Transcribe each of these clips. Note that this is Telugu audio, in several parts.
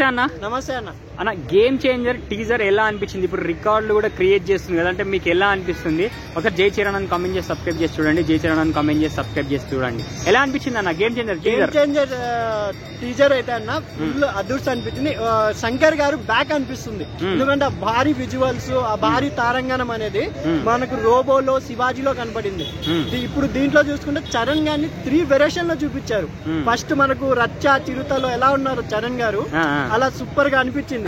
అన్న నమస్తే అన్న. అన్న గేమ్ చేంజర్ టీజర్ ఎలా అనిపించింది? ఇప్పుడు రికార్డులు కూడా క్రియేట్ చేస్తుంది కదా, అంటే మీకు ఎలా అనిపిస్తుంది? ఒక జై చరణ్ అని కామెంట్ చేసి సబ్స్క్రైబ్ చేసి చూడండి, జై చరణ్ అని కామెంట్ చేసి సబ్స్క్రైబ్ చేసి చూడండి. ఎలా అనిపించింది అన్న గేమ్ చేంజర్ టీజర్ అయితే అన్న ఫుల్ అదృష్టం అనిపించింది. శంకర్ గారు బ్యాక్ అనిపిస్తుంది, ఎందుకంటే ఆ భారీ విజువల్స్, ఆ భారీ తారంగణం అనేది మనకు రోబోలో, శివాజీలో కనపడింది. ఇప్పుడు దీంట్లో చూసుకుంటే చరణ్ గారిని 3 వెరేషన్ లో చూపించారు. ఫస్ట్ మనకు రచ్చ చిరుతలో ఎలా ఉన్నారు చరణ్ గారు, అలా సూపర్ గా అనిపించింది.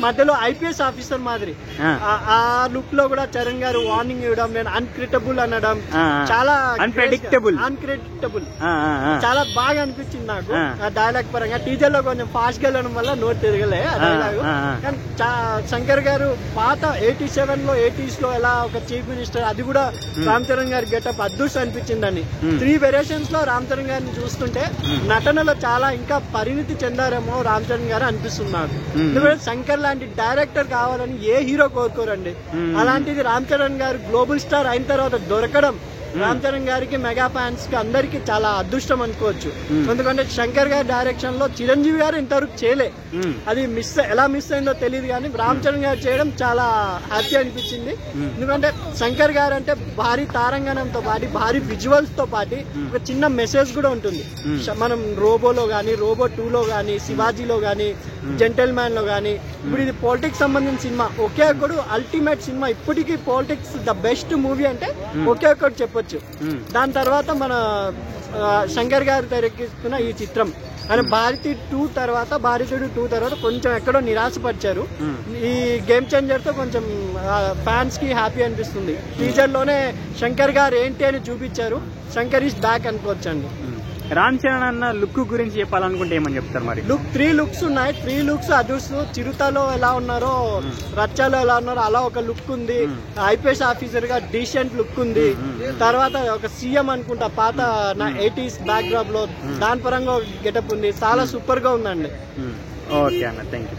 మధ్యలో ఐపీఎస్ ఆఫీసర్ మాదిరి ఆ లుక్ లో కూడా చరణ్ గారు వార్నింగ్ ఇవ్వడం, నేను అన్క్రిటబుల్ అనడం, చాలా అన్క్రెడిక్టబుల్ చాలా బాగా అనిపించింది నాకు. ఆ డైలాగ్ పరంగా టీజర్ లో కొంచెం ఫాస్ట్ గా వెళ్ళడం వల్ల నోట్ తిరగలే ఆ డైలాగ్. కానీ శంకర్ గారు పాత 87 లో 80s లో ఎలా ఒక చీఫ్ మినిస్టర్, అది కూడా రామ్ చరణ్ గారి గెటప్ అదృష్టం అనిపించిందని. 3 వెరేషన్స్ లో రామ్ చరణ్ గారిని చూస్తుంటే నటనలో చాలా ఇంకా పరిణితి చెందారేమో రామ్ చరణ్ గారు అనిపిస్తున్నారు. ఎందుకంటే శంకర్ లాంటి డైరెక్టర్ కావాలని ఏ హీరో కోరుకోరండి. అలాంటిది రామ్ చరణ్ గారు గ్లోబల్ స్టార్ అయిన తర్వాత దొరకడం రామ్ చరణ్ గారికి, మెగా ఫ్యాన్స్ కి అందరికి చాలా అదృష్టం అనుకోవచ్చు. ఎందుకంటే శంకర్ గారి డైరెక్షన్ లో చిరంజీవి గారు ఇంతవరకు చేయలే. అది ఎలా మిస్ అయిందో తెలియదు, కానీ రామ్ చరణ్ గారు చేయడం చాలా హ్యాపీ అనిపించింది. ఎందుకంటే శంకర్ గారు అంటే భారీ తారంగణంతో పాటు, భారీ విజువల్స్ తో పాటు ఒక చిన్న మెసేజ్ కూడా ఉంటుంది. మనం రోబోలో గానీ, రోబో 2లో గానీ, శివాజీలో గానీ, జెంటల్ మ్యాన్ లో గానీ, ఇప్పుడు ఇది పాలిటిక్స్ సంబంధించిన సినిమా. ఒకే ఒక్కడు అల్టిమేట్ సినిమా. ఇప్పటికీ పాలిటిక్స్ ద బెస్ట్ మూవీ అంటే ఒకే ఒక్కటి చెప్పొచ్చు. దాని తర్వాత మన శంకర్ గారు తెరకెక్కిస్తున్న ఈ చిత్రం అని భారతీయుడు 2 తర్వాత కొంచెం ఎక్కడో నిరాశపరిచారు. ఈ గేమ్ చేంజర్ తో కొంచెం ఫ్యాన్స్ కి హ్యాపీ అనిపిస్తుంది. టీజర్ లోనే శంకర్ గారు ఏంటి అని చూపించారు. శంకర్ ఈస్ బ్యాక్ అనుకోవచ్చండి. రామ్ చరణ్ అన్న లుక్ గురించి చెప్పాలనుకుంటే ఏమని చెప్తారు? మరి 3 లుక్స్ ఉన్నాయి. 3 లుక్స్ అదృష్టం. చిరుతలో ఎలా ఉన్నారో, రచ్చలో ఎలా ఉన్నారో అలా ఒక లుక్ ఉంది. ఐపీఎస్ ఆఫీసర్ గా డీసెంట్ లుక్ ఉంది. తర్వాత ఒక సీఎం అనుకుంటా పాత 80s బ్యాక్ డ్రాప్ లో, దాని పరంగా గెటప్ ఉంది. చాలా సూపర్ గా ఉందండి. ఓకే అన్న, థ్యాంక్ యూ.